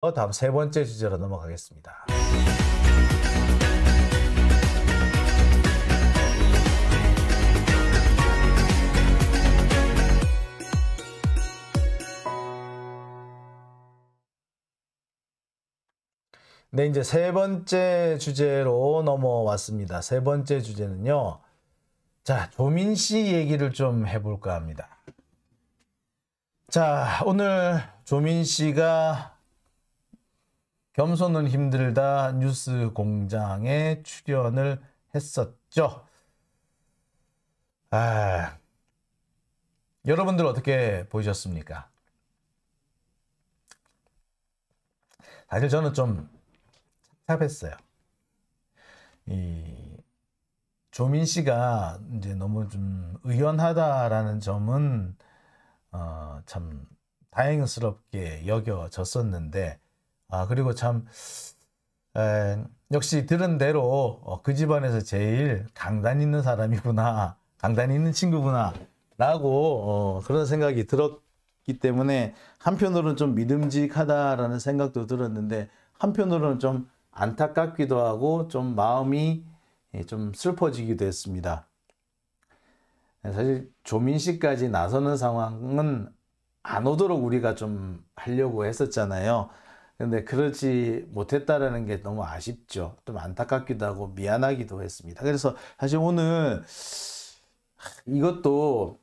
다음 세 번째 주제로 넘어가겠습니다. 네, 이제 세 번째 주제로 넘어왔습니다. 세 번째 주제는요. 자, 조민 씨 얘기를 좀 해볼까 합니다. 자, 오늘 조민 씨가 겸손은 힘들다 뉴스 공장에 출연을 했었죠. 여러분들 어떻게 보셨습니까? 사실 저는 좀 답했어요. 이 조민 씨가 이제 너무 좀 의연하다라는 점은 참 다행스럽게 여겨졌었는데, 그리고 참 역시 들은 대로 그 집안에서 제일 강단 있는 사람이구나, 강단 있는 친구구나 라고 그런 생각이 들었기 때문에 한편으로는 좀 믿음직하다라는 생각도 들었는데, 한편으로는 좀 안타깝기도 하고 좀 마음이 좀 슬퍼지기도 했습니다. 사실 조민 씨까지 나서는 상황은 안 오도록 우리가 좀 하려고 했었잖아요. 근데 그러지 못했다라는 게 너무 아쉽죠. 좀 안타깝기도 하고 미안하기도 했습니다. 그래서 사실 오늘 이것도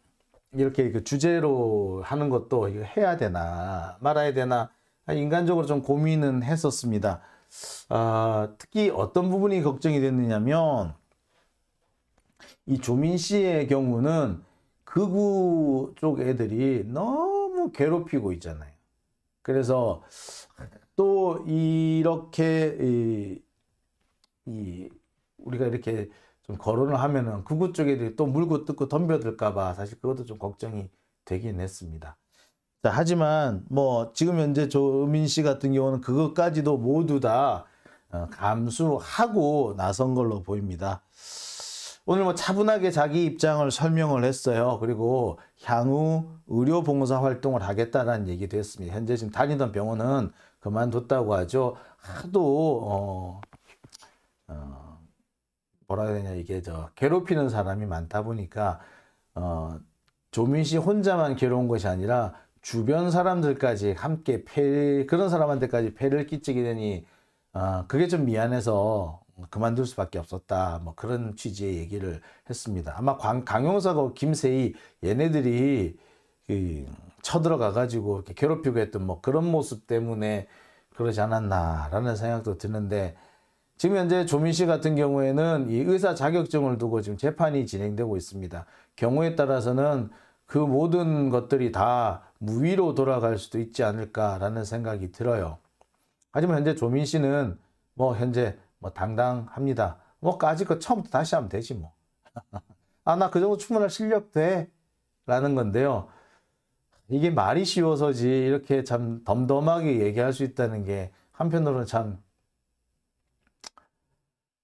이렇게 그 주제로 하는 것도 이거 해야 되나 말아야 되나 인간적으로 좀 고민은 했었습니다. 특히 어떤 부분이 걱정이 됐느냐면, 이 조민 씨의 경우는 극우 쪽 애들이 너무 괴롭히고 있잖아요. 그래서 또 이렇게 우리가 이렇게 좀 거론을 하면은 극우 쪽 애들이 또 물고 뜯고 덤벼들까봐 사실 그것도 좀 걱정이 되긴 했습니다. 자, 하지만 뭐 지금 현재 조민 씨 같은 경우는 그것까지도 모두 다 감수하고 나선 걸로 보입니다. 오늘 뭐 차분하게 자기 입장을 설명을 했어요. 그리고 향후 의료 봉사 활동을 하겠다라는 얘기도 했습니다. 현재 지금 다니던 병원은 그만뒀다고 하죠. 하도 뭐라 해야 되냐, 이게 괴롭히는 사람이 많다 보니까 조민 씨 혼자만 괴로운 것이 아니라 주변 사람들까지 함께 그런 사람한테까지 폐를 끼치게 되니 그게 좀 미안해서 그만둘 수밖에 없었다, 뭐 그런 취지의 얘기를 했습니다. 아마 강용석하고 김세희 얘네들이 쳐들어가 가지고 이렇게 괴롭히고 했던 뭐 그런 모습 때문에 그러지 않았나라는 생각도 드는데, 지금 현재 조민 씨 같은 경우에는 이 의사 자격증을 두고 지금 재판이 진행되고 있습니다. 경우에 따라서는 그 모든 것들이 다 무위로 돌아갈 수도 있지 않을까라는 생각이 들어요. 하지만 현재 조민 씨는 뭐 현재 뭐 당당합니다. 뭐 까짓 처음부터 다시 하면 되지 뭐. 나 그 정도 충분할 실력 돼 라는 건데요. 이게 말이 쉬워서지 이렇게 참 덤덤하게 얘기할 수 있다는 게 한편으로는 참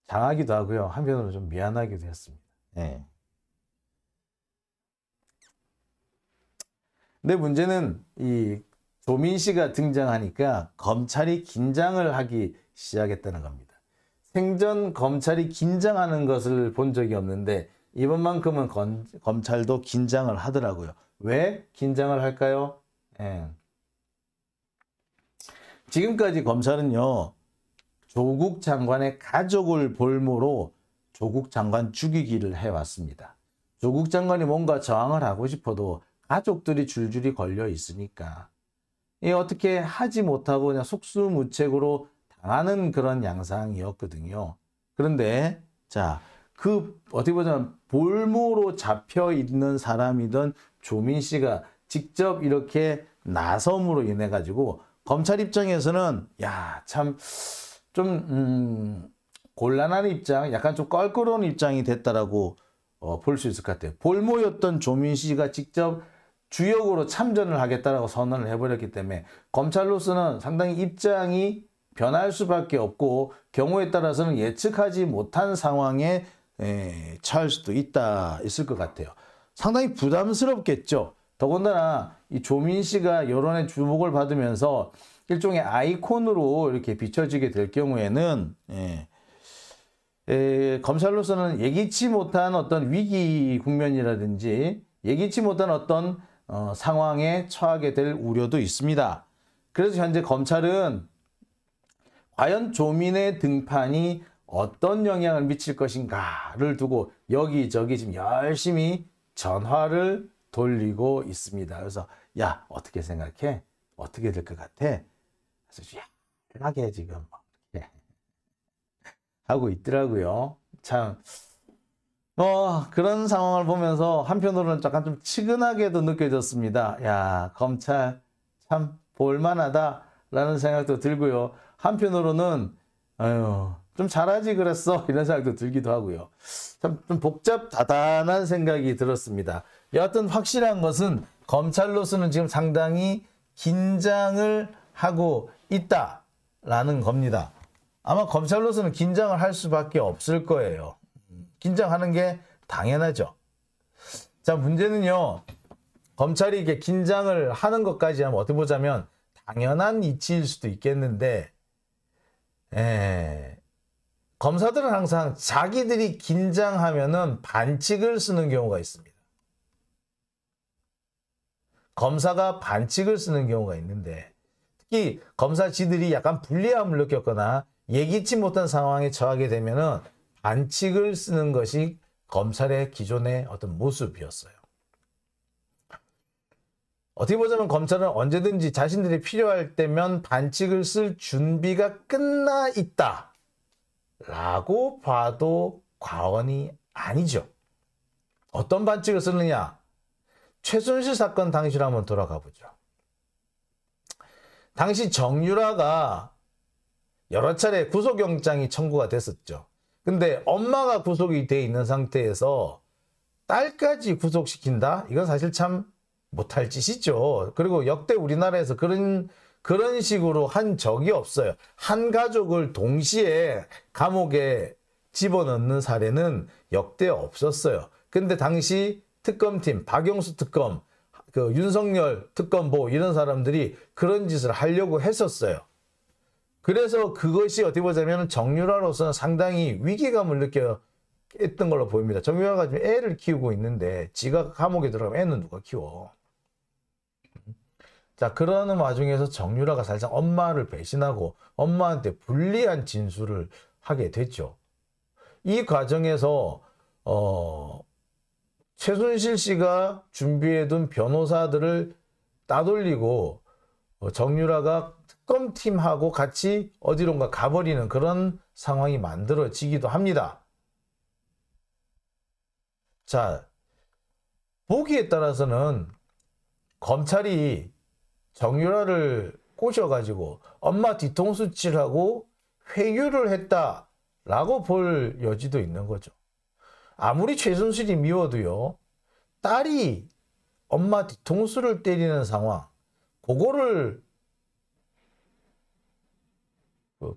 장하기도 하고요. 한편으로는 좀 미안하기도 했습니다. 네. 근데 문제는 이 조민 씨가 등장하니까 검찰이 긴장을 하기 시작했다는 겁니다. 생전 검찰이 긴장하는 것을 본 적이 없는데 이번만큼은 검찰도 긴장을 하더라고요. 왜 긴장을 할까요? 지금까지 검찰은요, 조국 장관의 가족을 볼모로 조국 장관 죽이기를 해왔습니다. 조국 장관이 뭔가 저항을 하고 싶어도 가족들이 줄줄이 걸려 있으니까 어떻게 하지 못하고 그냥 속수무책으로 당하는 그런 양상이었거든요. 그런데 자, 어떻게 보자면 볼모로 잡혀 있는 사람이던 조민 씨가 직접 이렇게 나섬으로 인해 가지고 검찰 입장에서는 참 좀 곤란한 입장, 약간 좀 껄끄러운 입장이 됐다라고 볼 수 있을 것 같아요. 볼모였던 조민 씨가 직접 주역으로 참전을 하겠다라고 선언을 해버렸기 때문에 검찰로서는 상당히 입장이 변할 수밖에 없고 경우에 따라서는 예측하지 못한 상황에 처할 수도 있을 것 같아요. 상당히 부담스럽겠죠. 더군다나 이 조민 씨가 여론의 주목을 받으면서 일종의 아이콘으로 이렇게 비춰지게 될 경우에는 검찰로서는 예기치 못한 어떤 위기 국면이라든지 예기치 못한 어떤 상황에 처하게 될 우려도 있습니다. 그래서 현재 검찰은 과연 조민의 등판이 어떤 영향을 미칠 것인가를 두고 여기저기 지금 열심히 전화를 돌리고 있습니다. 그래서 야, 어떻게 생각해? 어떻게 될 것 같아? 그래서 연락해 지금 하고 있더라고요. 참 그런 상황을 보면서 한편으로는 약간 좀 측은하게도 느껴졌습니다. 야, 검찰 참 볼만하다라는 생각도 들고요. 한편으로는 좀 잘하지 그랬어 이런 생각도 들기도 하고요. 참 좀 복잡다단한 생각이 들었습니다. 여하튼 확실한 것은 검찰로서는 지금 상당히 긴장을 하고 있다라는 겁니다. 아마 검찰로서는 긴장을 할 수밖에 없을 거예요. 긴장하는 게 당연하죠. 자, 문제는요. 검찰이 이렇게 긴장을 하는 것까지 하면 어떻게 보자면 당연한 이치일 수도 있겠는데 검사들은 항상 자기들이 긴장하면은 반칙을 쓰는 경우가 있습니다. 검사가 반칙을 쓰는 경우가 있는데 특히 검사지들이 약간 불리함을 느꼈거나 예기치 못한 상황에 처하게 되면은 반칙을 쓰는 것이 검찰의 기존의 어떤 모습이었어요. 어떻게 보자면 검찰은 언제든지 자신들이 필요할 때면 반칙을 쓸 준비가 끝나 있다 라고 봐도 과언이 아니죠. 어떤 반칙을 쓰느냐? 최순실 사건 당시로 한번 돌아가 보죠. 당시 정유라가 여러 차례 구속영장이 청구가 됐었죠. 근데 엄마가 구속이 돼 있는 상태에서 딸까지 구속시킨다? 이건 사실 참 못할 짓이죠. 그리고 역대 우리나라에서 그런 식으로 한 적이 없어요. 한 가족을 동시에 감옥에 집어넣는 사례는 역대 없었어요. 근데 당시 특검팀, 박영수 특검, 그 윤석열 특검보 이런 사람들이 그런 짓을 하려고 했었어요. 그래서 그것이 어떻게 보자면 정유라로서는 상당히 위기감을 느꼈던 걸로 보입니다. 정유라가 지금 애를 키우고 있는데 지가 감옥에 들어가면 애는 누가 키워? 자, 그러는 와중에서 정유라가 사실상 엄마를 배신하고 엄마한테 불리한 진술을 하게 됐죠. 이 과정에서 최순실 씨가 준비해둔 변호사들을 따돌리고 정유라가 특검팀하고 같이 어디론가 가버리는 그런 상황이 만들어지기도 합니다. 자, 보기에 따라서는 검찰이 정유라를 꼬셔가지고 엄마 뒤통수 칠하고 회유를 했다라고 볼 여지도 있는 거죠. 아무리 최순실이 미워도요, 딸이 엄마 뒤통수를 때리는 상황, 그거를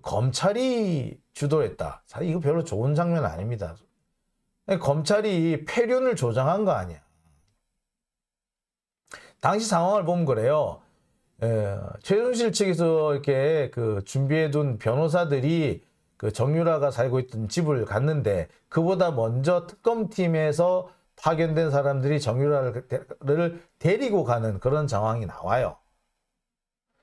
검찰이 주도했다. 사실 이거 별로 좋은 장면 아닙니다. 검찰이 폐륜을 조장한 거 아니야. 당시 상황을 보면 그래요. 최순실 측에서 이렇게 그 준비해둔 변호사들이 그 정유라가 살고 있던 집을 갔는데 그보다 먼저 특검팀에서 파견된 사람들이 정유라를 데리고 가는 그런 상황이 나와요.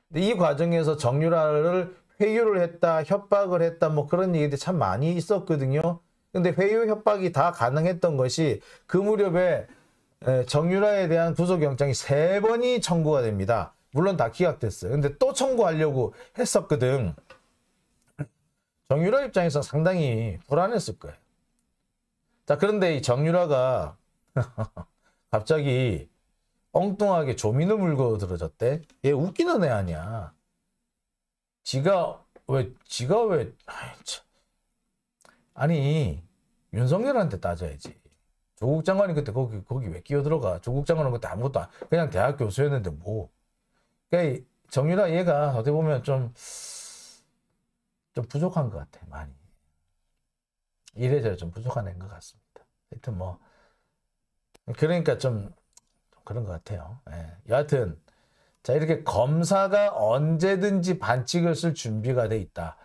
근데 이 과정에서 정유라를 회유를 했다, 협박을 했다, 뭐 그런 얘기들이 참 많이 있었거든요. 근데 회유 협박이 다 가능했던 것이 그 무렵에 정유라에 대한 구속영장이 3번이 청구가 됩니다. 물론 다 기각됐어요. 근데 또 청구하려고 했었거든. 정유라 입장에서 상당히 불안했을 거예요. 자, 그런데 이 정유라가 갑자기 엉뚱하게 조민을 물고 들어졌대. 얘 웃기는 애 아니야. 지가 왜 아니 윤석열한테 따져야지. 조국 장관이 그때 거기 왜 끼어들어가? 조국 장관은 그때 아무것도 그냥 대학 교수였는데 뭐. 그러니까 정유라 얘가 어떻게 보면 좀 부족한 것 같아, 많이. 이래저래 좀 부족한 애인 것 같습니다. 하여튼 그러니까 좀 그런 것 같아요. 예. 여하튼 자, 이렇게 검사가 언제든지 반칙을 쓸 준비가 돼 있다.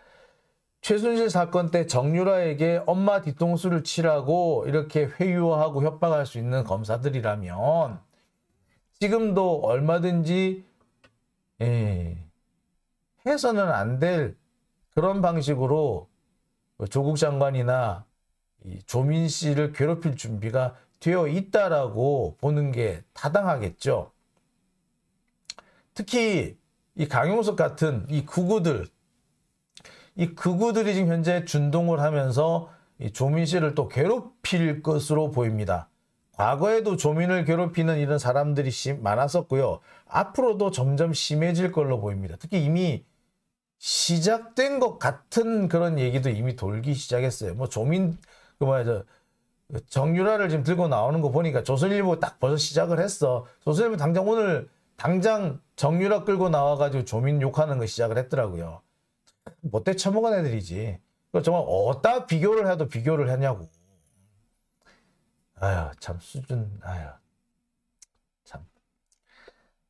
최순실 사건 때 정유라에게 엄마 뒤통수를 치라고 이렇게 회유하고 협박할 수 있는 검사들이라면 지금도 얼마든지 해서는 안 될 그런 방식으로 조국 장관이나 조민 씨를 괴롭힐 준비가 되어 있다라고 보는 게 타당하겠죠. 특히 이 강용석 같은 이 극우들이 지금 현재 준동을 하면서 이 조민 씨를 또 괴롭힐 것으로 보입니다. 과거에도 조민을 괴롭히는 이런 사람들이 많았었고요. 앞으로도 점점 심해질 걸로 보입니다. 특히 이미 시작된 것 같은 그런 얘기도 이미 돌기 시작했어요. 뭐 조민 정유라를 지금 들고 나오는 거 보니까 조선일보 딱 벌써 시작을 했어. 조선일보 당장 정유라 끌고 나와가지고 조민 욕하는 거 시작을 했더라고요. 못돼 처먹은 애들이지. 정말 어디다 비교를 해도 비교를 하냐고. 아유, 참, 참.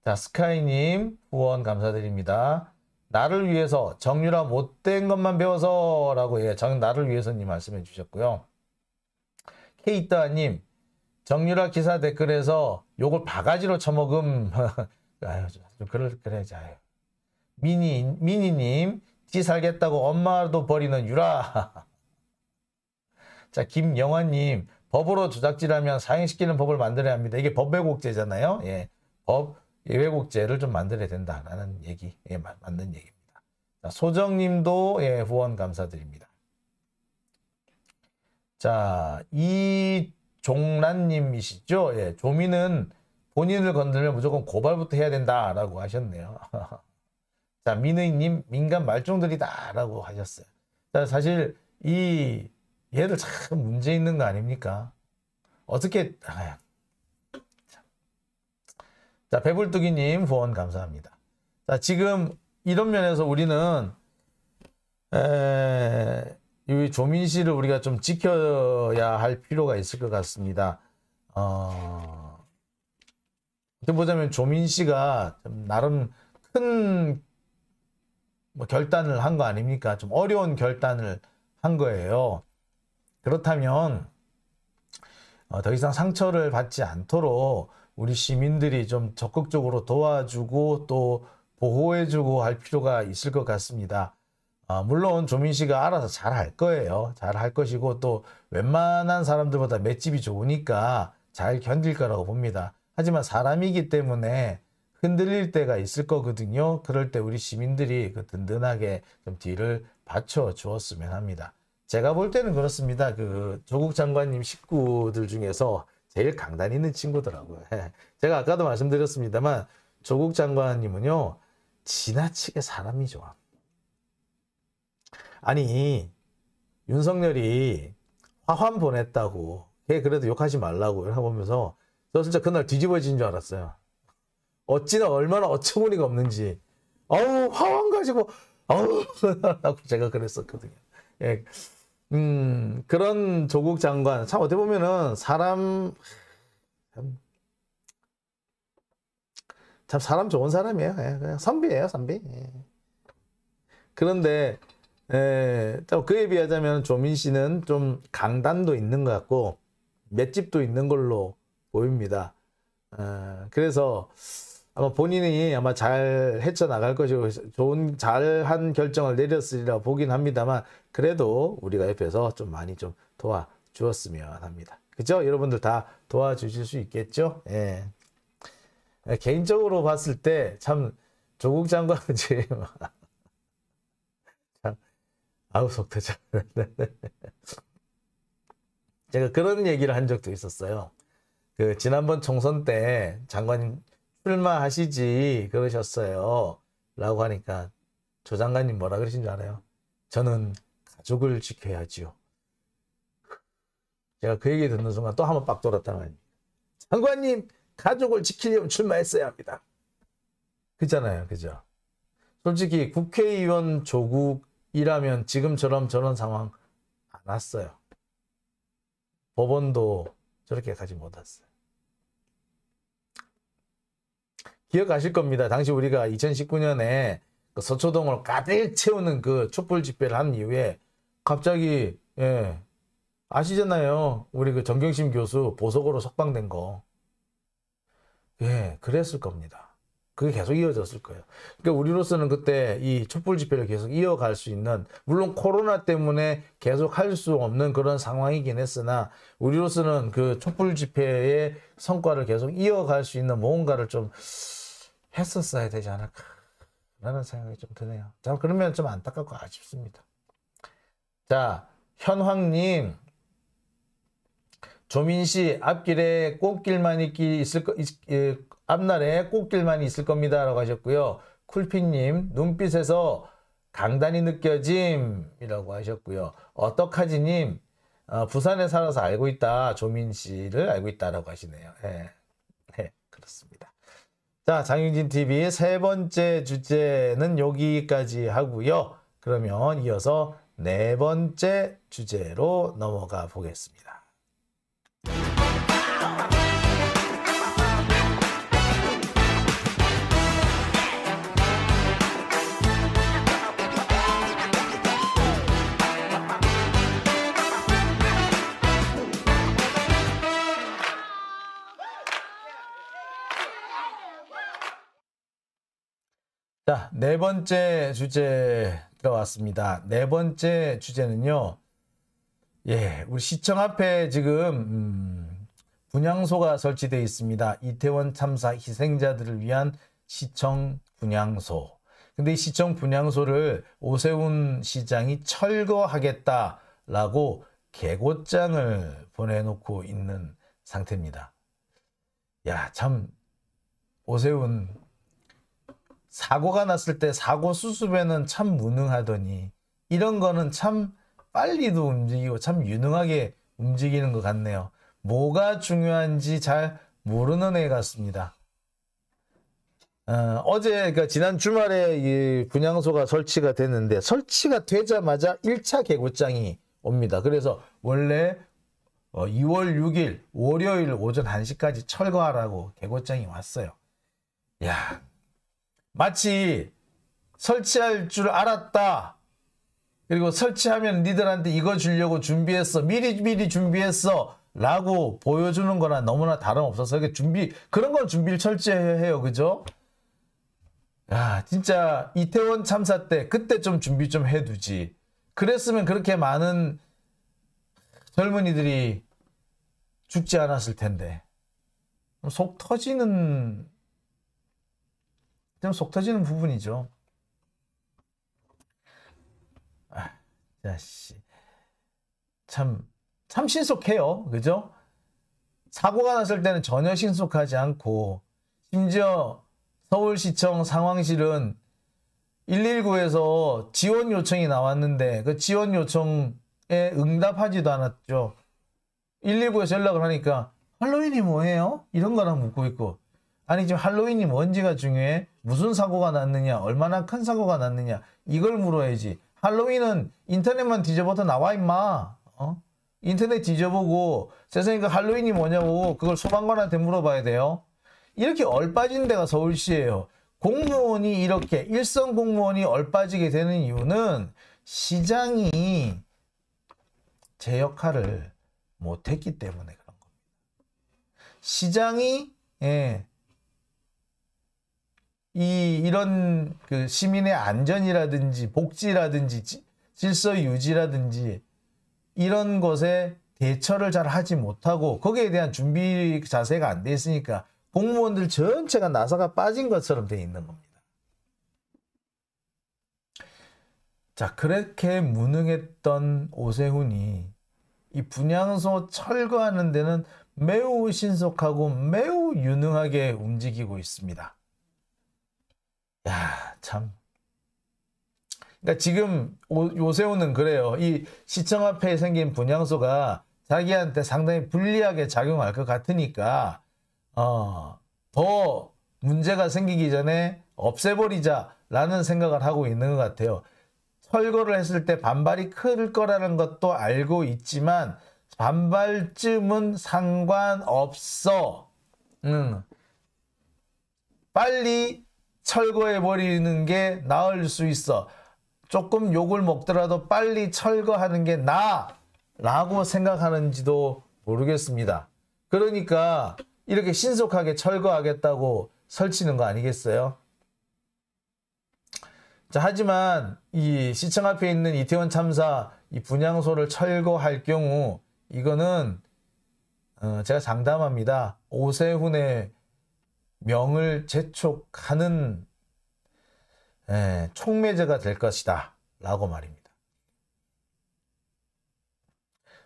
자, 스카이님, 후원 감사드립니다. 나를 위해서, 정유라 못된 것만 배워서, 라고, 나를 위해서님 말씀해 주셨고요. 케이따님, 정유라 기사 댓글에서 욕을 바가지로 처먹음. 아유, 좀 그래야지. 아유. 미니님, 지 살겠다고 엄마도 버리는 유라. 자, 김영환님, 법으로 조작질하면 사형시키는 법을 만들어야 합니다. 이게 법 왜곡죄잖아요. 예, 법 왜곡죄를 좀 만들어야 된다라는 얘기, 맞는 얘기입니다. 자, 소정님도 후원 감사드립니다. 자, 이종란님이시죠? 조민은 본인을 건들면 무조건 고발부터 해야 된다라고 하셨네요. 자, 민의님, 민간 말종들이다라고 하셨어요. 자, 사실 얘들 참 문제 있는 거 아닙니까? 어떻게, 자, 배불뚝이님 후원 감사합니다. 자, 지금 이런 면에서 우리는, 이 조민 씨를 우리가 좀 지켜야 할 필요가 있을 것 같습니다. 어떻게 보자면 조민 씨가 좀 나름 큰 결단을 한 거 아닙니까? 좀 어려운 결단을 한 거예요. 그렇다면 더 이상 상처를 받지 않도록 우리 시민들이 좀 적극적으로 도와주고 또 보호해주고 할 필요가 있을 것 같습니다. 물론 조민 씨가 알아서 잘 할 거예요. 잘 할 것이고 또 웬만한 사람들보다 맷집이 좋으니까 잘 견딜 거라고 봅니다. 하지만 사람이기 때문에 흔들릴 때가 있을 거거든요. 그럴 때 우리 시민들이 든든하게 좀 뒤를 받쳐 주었으면 합니다. 제가 볼 때는 그렇습니다. 조국 장관님 식구들 중에서 제일 강단 있는 친구더라고요. 제가 아까도 말씀드렸습니다만 조국 장관님은요, 지나치게 사람이 좋아. 아니, 윤석열이 화환 보냈다고, 걔 그래도 욕하지 말라고 하면서 저 진짜 그날 뒤집어진 줄 알았어요. 어찌나 얼마나 어처구니가 없는지. 아우, 화환 가지고, 아우, 라고 제가 그랬었거든요. 예. 그런 조국 장관, 참 어떻게 보면은 참 사람 좋은 사람이에요. 예, 그냥 선비예요, 선비. 예. 그런데, 그에 비하자면 조민 씨는 좀 강단도 있는 것 같고, 맷집도 있는 걸로 보입니다. 그래서 아마 본인이 아마 잘 헤쳐나갈 것이고 잘한 결정을 내렸으리라 보긴 합니다만 그래도 우리가 옆에서 좀 많이 좀 도와주었으면 합니다. 그죠? 여러분들 다 도와주실 수 있겠죠? 예. 개인적으로 봤을 때 참 조국 장관은 지금 참 아우 속 터져. 제가 그런 얘기를 한 적도 있었어요. 지난번 총선 때 장관님 출마하시지 그러셨어요. 라고 하니까 조 장관님 뭐라 그러신 줄 알아요? 저는 가족을 지켜야지요. 제가 그 얘기 듣는 순간 또 한 번 빡 돌았다는 거예요. 장관님, 가족을 지키려면 출마했어야 합니다. 그잖아요. 그죠? 솔직히 국회의원 조국이라면 지금처럼 저런 상황 안 왔어요. 법원도 저렇게 가지 못했어요. 기억하실 겁니다. 당시 우리가 2019년에 그 서초동을 가득 채우는 그 촛불 집회를 한 이후에 갑자기 예, 아시잖아요. 우리 그 정경심 교수 보석으로 석방된 거. 예, 그랬을 겁니다. 그게 계속 이어졌을 거예요. 그러니까 우리로서는 그때 이 촛불 집회를 계속 이어갈 수 있는, 물론 코로나 때문에 계속 할 수 없는 그런 상황이긴 했으나 우리로서는 그 촛불 집회의 성과를 계속 이어갈 수 있는 뭔가를 좀 했었어야 되지 않을까라는 생각이 좀 드네요. 자, 그러면 좀 안타깝고 아쉽습니다. 자, 현황님, 조민씨 앞길에 꽃길만 앞날에 꽃길만 있을 겁니다 라고 하셨고요. 쿨피님, 눈빛에서 강단이 느껴짐이라고 하셨고요. 어떡하지님, 부산에 살아서 알고 있다. 조민씨를 알고 있다라고 하시네요. 네, 네, 그렇습니다. 자, 장윤진TV 세 번째 주제는 여기까지 하고요. 그러면 이어서 네 번째 주제로 넘어가 보겠습니다. 자, 네 번째 주제 들어왔습니다. 네 번째 주제는요. 예, 우리 시청 앞에 지금 분향소가 설치되어 있습니다. 이태원 참사 희생자들을 위한 시청 분향소. 근데 이 시청 분향소를 오세훈 시장이 철거하겠다라고 계곡장을 보내놓고 있는 상태입니다. 야, 참 오세훈 사고가 났을 때 사고 수습에는 참 무능하더니 이런 거는 참 빨리도 움직이고 참 유능하게 움직이는 것 같네요. 뭐가 중요한지 잘 모르는 애 같습니다. 어제 그러니까 지난 주말에 이 분향소가 설치가 됐는데 설치가 되자마자 1차 계곡장이 옵니다. 그래서 원래 2월 6일 월요일 오전 1시까지 철거하라고 계곡장이 왔어요. 야, 마치 설치할 줄 알았다. 그리고 설치하면 니들한테 이거 주려고 준비했어. 미리 준비했어. 라고 보여주는 거나 너무나 다름없어서 그런 건 준비를 철저히 해요. 그죠? 야, 진짜 이태원 참사 때 그때 좀 준비 좀 해두지. 그랬으면 그렇게 많은 젊은이들이 죽지 않았을 텐데. 속 터지는 부분이죠. 자씨, 참 신속해요. 그죠? 사고가 났을 때는 전혀 신속하지 않고, 심지어 서울시청 상황실은 119에서 지원 요청이 나왔는데 그 지원 요청에 응답하지도 않았죠. 119에서 연락을 하니까 할로윈이 뭐예요? 이런 거나 묻고 있고, 아니 지금 할로윈이 뭔지가 중요해? 무슨 사고가 났느냐? 얼마나 큰 사고가 났느냐? 이걸 물어야지. 할로윈은 인터넷만 뒤져봐도 나와 임마. 인터넷 뒤져보고 세상에 그 할로윈이 뭐냐고 그걸 소방관한테 물어봐야 돼요. 이렇게 얼빠진 데가 서울시예요. 공무원이 이렇게 일선 공무원이 얼빠지게 되는 이유는 시장이 제 역할을 못했기 때문에 그런 겁니다. 시장이 이런 그 시민의 안전이라든지 복지라든지 질서 유지라든지 이런 것에 대처를 잘 하지 못하고 거기에 대한 준비 자세가 안 돼 있으니까 공무원들 전체가 나사가 빠진 것처럼 돼 있는 겁니다. 자, 그렇게 무능했던 오세훈이 이 분향소 철거하는 데는 매우 신속하고 매우 유능하게 움직이고 있습니다. 야, 참. 그러니까 지금 오세훈은 그래요. 이 시청 앞에 생긴 분향소가 자기한테 상당히 불리하게 작용할 것 같으니까 더 문제가 생기기 전에 없애버리자라는 생각을 하고 있는 것 같아요. 철거를 했을 때 반발이 클 거라는 것도 알고 있지만 반발쯤은 상관없어. 빨리 철거해 버리는 게 나을 수 있어. 조금 욕을 먹더라도 빨리 철거하는 게 나라고 생각하는지도 모르겠습니다. 그러니까 이렇게 신속하게 철거하겠다고 설치는 거 아니겠어요? 자, 하지만 이 시청 앞에 있는 이태원 참사 이 분향소를 철거할 경우 이거는 제가 장담합니다. 오세훈의 명을 재촉하는 촉매제가 될 것이다 라고 말입니다.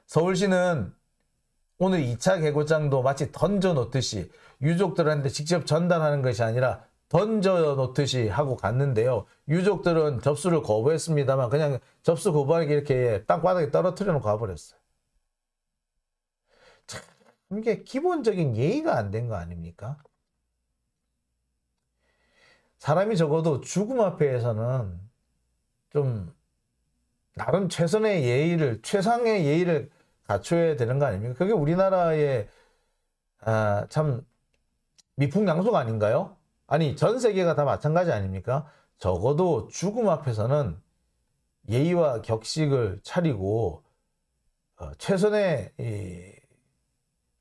서울시는 오늘 2차 개고장도 마치 던져놓듯이 유족들한테 직접 전달하는 것이 아니라 던져놓듯이 하고 갔는데요. 유족들은 접수를 거부했습니다만 그냥 접수 거부하게 이렇게 땅바닥에 떨어뜨려 놓고 가버렸어요. 참, 이게 기본적인 예의가 안 된 거 아닙니까? 사람이 적어도 죽음 앞에서는 좀 나름 최선의 예의를, 최상의 예의를 갖춰야 되는 거 아닙니까? 그게 우리나라의 참 미풍양속 아닌가요? 아니 전 세계가 다 마찬가지 아닙니까? 적어도 죽음 앞에서는 예의와 격식을 차리고 최선의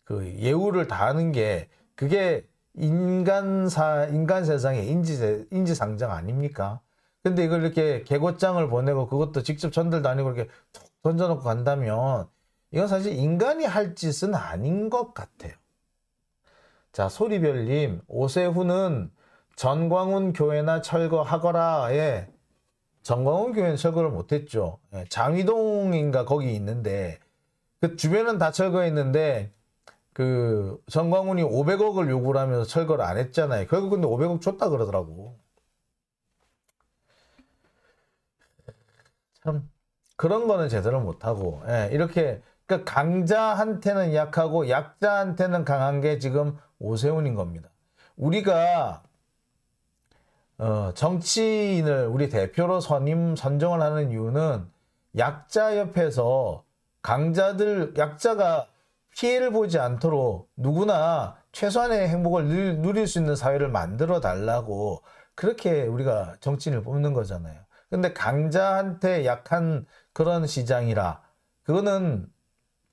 그 예우를 다하는 게 그게 인간 세상의 인지상정 아닙니까? 근데 이걸 이렇게 개고장을 보내고 그것도 직접 전달도 아니고 이렇게 툭 던져놓고 간다면 이건 사실 인간이 할 짓은 아닌 것 같아요. 자, 소리별님, 오세훈은 전광훈 교회나 철거하거라에 전광훈 교회는 철거를 못했죠. 장위동인가 거기 있는데 그 주변은 다 철거했는데 그 전광훈이 500억을 요구를 하면서 철거를 안 했잖아요. 결국 근데 500억 줬다 그러더라고. 참 그런 거는 제대로 못하고 이렇게 그러니까 강자한테는 약하고 약자한테는 강한 게 지금 오세훈인 겁니다. 우리가 정치인을 우리 대표로 선정을 하는 이유는 약자 옆에서 약자가 피해를 보지 않도록 누구나 최소한의 행복을 누릴 수 있는 사회를 만들어 달라고 그렇게 우리가 정치인을 뽑는 거잖아요. 근데 강자한테 약한 그런 시장이라 그거는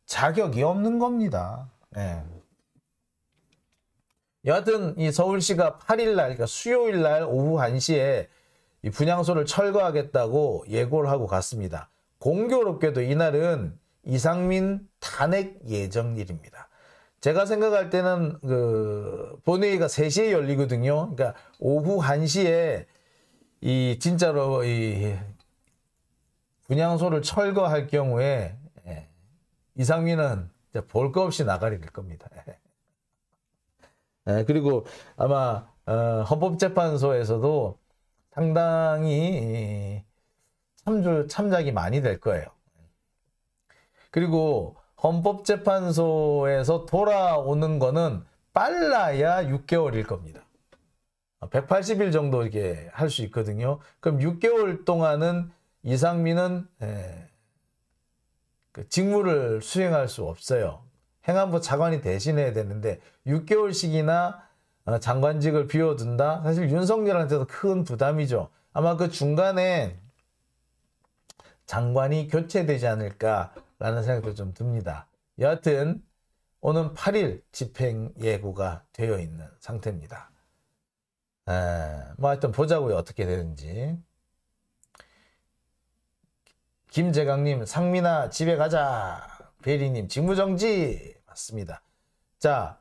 자격이 없는 겁니다. 여하튼 이 서울시가 8일 날, 그러니까 수요일 날 오후 1시에 이 분향소를 철거하겠다고 예고를 하고 갔습니다. 공교롭게도 이날은 이상민 탄핵 예정일입니다. 제가 생각할 때는 그 본회의가 3시에 열리거든요. 그러니까 오후 1시에 이 진짜로 이 분향소를 철거할 경우에 이상민은 볼 거 없이 나가리 될 겁니다. 그리고 아마 헌법재판소에서도 상당히 참작이 많이 될 거예요. 그리고 헌법재판소에서 돌아오는 거는 빨라야 6개월일 겁니다. 180일 정도 이렇게 할 수 있거든요. 그럼 6개월 동안은 이상민은 그 직무를 수행할 수 없어요. 행안부 차관이 대신해야 되는데 6개월씩이나 장관직을 비워둔다? 사실 윤석열한테도 큰 부담이죠. 아마 그 중간에 장관이 교체되지 않을까라는 생각도 좀 듭니다. 여하튼 오는 8일 집행 예고가 되어 있는 상태입니다. 뭐 하여튼 보자고요. 어떻게 되는지. 김재강님, 상민아 집에 가자. 베리님, 직무정지. 맞습니다. 자,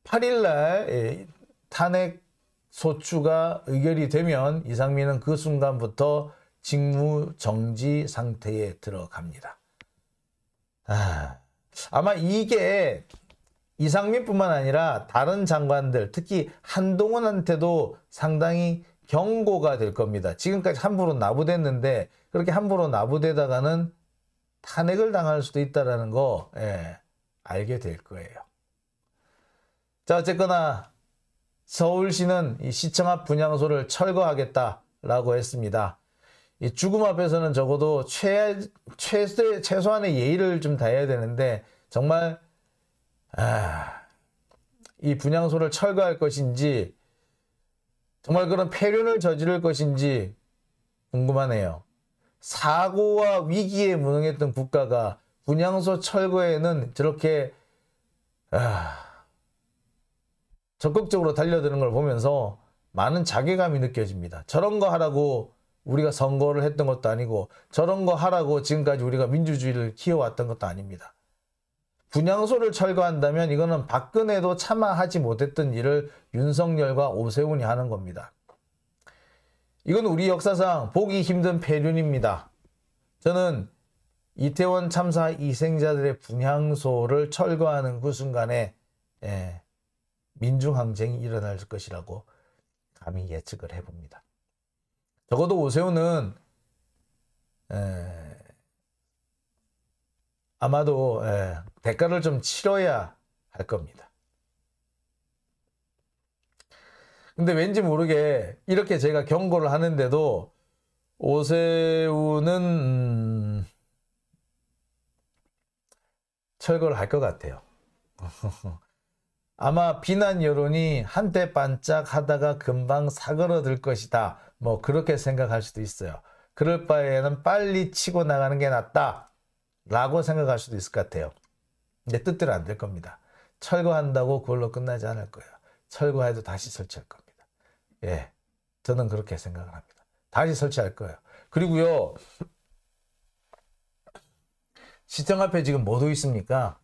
8일날 탄핵 소추가 의결이 되면 이상민은 그 순간부터 직무정지 상태에 들어갑니다. 아마 이게 이상민뿐만 아니라 다른 장관들, 특히 한동훈한테도 상당히 경고가 될 겁니다. 지금까지 함부로 나부됐는데 그렇게 함부로 나부되다가는 탄핵을 당할 수도 있다는 거 알게 될 거예요. 자, 어쨌거나 서울시는 이 시청 앞 분향소를 철거하겠다라고 했습니다. 이 죽음 앞에서는 적어도 최소한의 예의를 좀 다해야 되는데 정말 이 분향소를 철거할 것인지 정말 그런 폐륜을 저지를 것인지 궁금하네요. 사고와 위기에 무능했던 국가가 분향소 철거에는 저렇게 적극적으로 달려드는 걸 보면서 많은 자괴감이 느껴집니다. 저런 거 하라고 우리가 선거를 했던 것도 아니고 저런 거 하라고 지금까지 우리가 민주주의를 키워왔던 것도 아닙니다. 분향소를 철거한다면 이거는 박근혜도 차마 하지 못했던 일을 윤석열과 오세훈이 하는 겁니다. 이건 우리 역사상 보기 힘든 폐륜입니다. 저는 이태원 참사 희생자들의 분향소를 철거하는 그 순간에 민중항쟁이 일어날 것이라고 감히 예측을 해봅니다. 적어도 오세훈은 아마도 대가를 좀 치러야 할 겁니다. 근데 왠지 모르게 이렇게 제가 경고를 하는데도 오세훈은 철거를 할 것 같아요. 아마 비난 여론이 한때 반짝 하다가 금방 사그러들 것이다. 뭐 그렇게 생각할 수도 있어요. 그럴 바에는 빨리 치고 나가는 게 낫다 라고 생각할 수도 있을 것 같아요. 근데 뜻대로 안 될 겁니다. 철거한다고 그걸로 끝나지 않을 거예요. 철거해도 다시 설치할 겁니다. 예, 저는 그렇게 생각을 합니다. 다시 설치할 거예요. 그리고요, 시청 앞에 지금 뭐도 있습니까?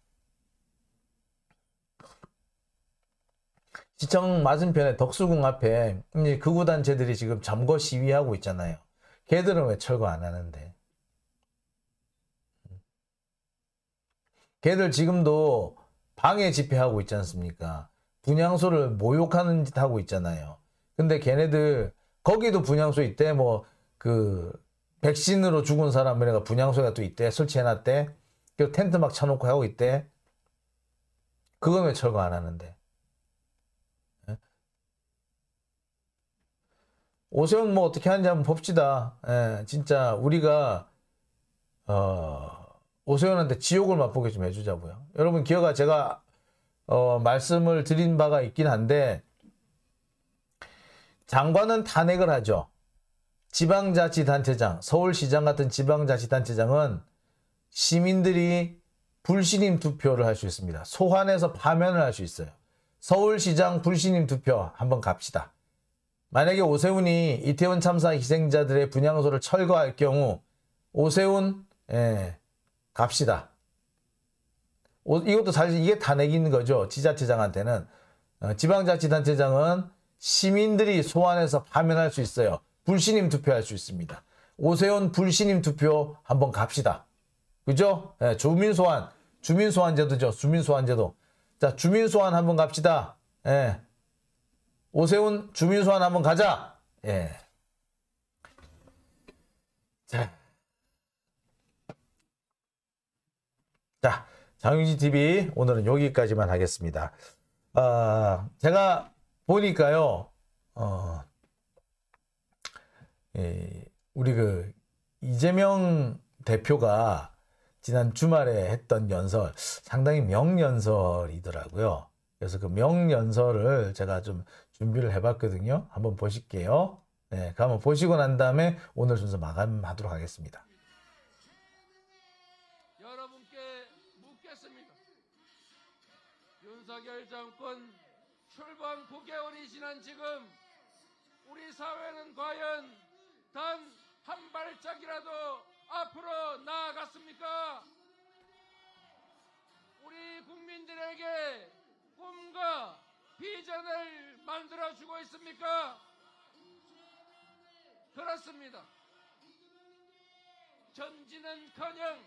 시청 맞은편에 덕수궁 앞에 이제 극우단체들이 지금 점거 시위하고 있잖아요. 걔들은 왜 철거 안 하는데? 걔들 지금도 방해 집회하고 있지 않습니까? 분향소를 모욕하는 짓 하고 있잖아요. 근데 걔네들 거기도 분향소 있대. 뭐 그 백신으로 죽은 사람 이래가 분향소가 또 있대. 설치해놨대. 그리고 텐트 막 쳐놓고 하고 있대. 그건 왜 철거 안 하는데? 오세훈 뭐 어떻게 하는지 한번 봅시다. 진짜 우리가 오세훈한테 지옥을 맛보게 좀 해주자고요. 여러분 기어가 제가 말씀을 드린 바가 있긴 한데 장관은 탄핵을 하죠. 지방자치단체장, 서울시장 같은 지방자치단체장은 시민들이 불신임 투표를 할 수 있습니다. 소환해서 파면을 할 수 있어요. 서울시장 불신임 투표 한번 갑시다. 만약에 오세훈이 이태원 참사 희생자들의 분향소를 철거할 경우 오세훈 갑시다. 이것도 사실 이게 탄핵인 거죠. 지자체장한테는. 지방자치단체장은 시민들이 소환해서 파면할 수 있어요. 불신임 투표할 수 있습니다. 오세훈 불신임 투표 한번 갑시다. 그죠? 주민소환. 주민소환제도죠. 주민소환제도. 자, 주민소환 한번 갑시다. 오세훈 주민소환 한번 가자. 자, 장윤지TV 오늘은 여기까지만 하겠습니다. 제가 보니까요, 우리 그 이재명 대표가 지난 주말에 했던 연설 상당히 명연설이더라고요. 그래서 그 명연설을 제가 좀 준비를 해봤거든요. 한번 보실게요. 네, 그 한번 보시고 난 다음에 오늘 순서 마감하도록 하겠습니다. 여러분께 묻겠습니다. 윤석열 정권 출범 9개월이 지난 지금 우리 사회는 과연 단 한 발짝이라도 앞으로 나아갔습니까? 우리 국민들에게 꿈과 비전을 만들어주고 있습니까? 그렇습니다. 전진은커녕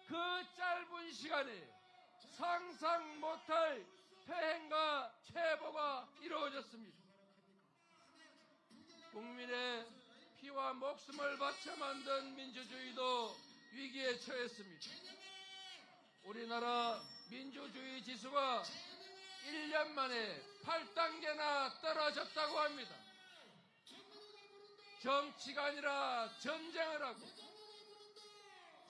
그 짧은 시간에 상상 못할 폐행과 체포가 이루어졌습니다. 국민의 피와 목숨을 바쳐 만든 민주주의도 위기에 처했습니다. 우리나라 민주주의 지수가 1년 만에 8단계나 떨어졌다고 합니다. 정치가 아니라 전쟁을 하고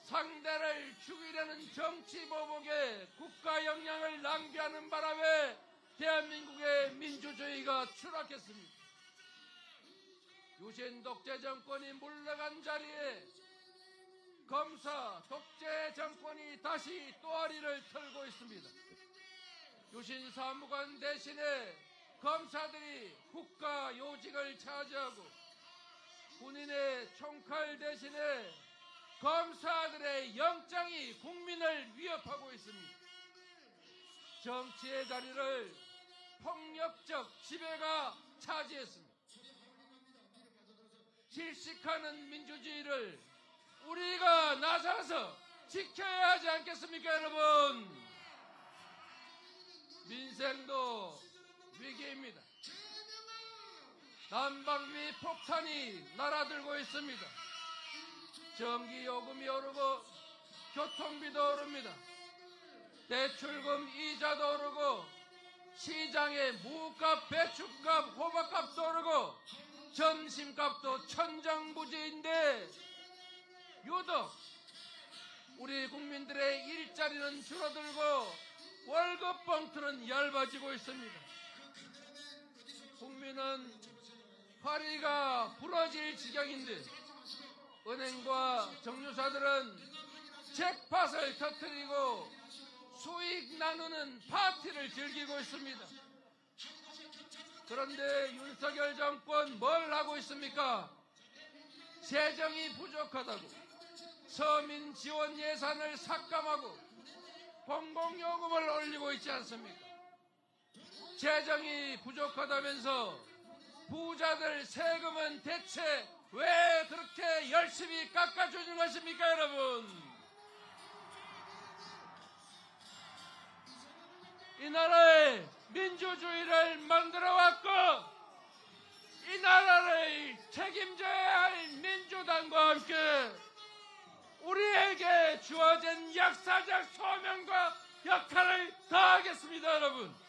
상대를 죽이려는 정치 보복에 국가 역량을 낭비하는 바람에 대한민국의 민주주의가 추락했습니다. 유신 독재 정권이 물러간 자리에 검사 독재 정권이 다시 또아리를 털고 있습니다. 유신 사무관 대신에 검사들이 국가 요직을 차지하고 군인의 총칼 대신에 검사들의 영장이 국민을 위협하고 있습니다. 정치의 자리를 폭력적 지배가 차지했습니다. 질식하는 민주주의를 우리가 나서서 지켜야 하지 않겠습니까, 여러분? 민생도 위기입니다. 난방비 폭탄이 날아들고 있습니다. 전기요금이 오르고 교통비도 오릅니다. 대출금 이자도 오르고 시장의 무값, 배추값, 호박값도 오르고 점심값도 천정부지인데 유독 우리 국민들의 일자리는 줄어들고 월급 봉투는 얇아지고 있습니다. 국민은 허리가 부러질 지경인데 은행과 정유사들은 잭팟을 터뜨리고 수익 나누는 파티를 즐기고 있습니다. 그런데 윤석열 정권 뭘 하고 있습니까? 재정이 부족하다고 서민 지원 예산을 삭감하고 공공요금을 올리고 있지 않습니까? 재정이 부족하다면서 부자들 세금은 대체 왜 그렇게 열심히 깎아주는 것입니까, 여러분? 이 나라에 민주주의를 만들어왔고 이 나라를 책임져야 할 민주당과 함께 우리에게 주어진 역사적 소명과 역할을 다하겠습니다, 여러분.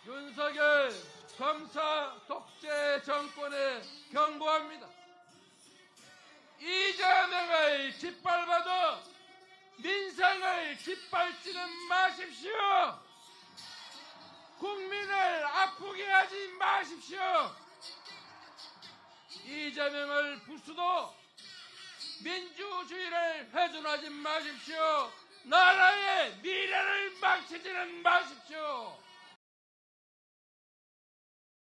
윤석열 검사 독재 정권에 경고합니다. 이재명을 짓밟아도 민생을 짓밟지는 마십시오. 국민을 아프게 하지 마십시오. 이재명을 부수도 민주주의를 훼손하지 마십시오. 나라의 미래를 망치지는 마십시오.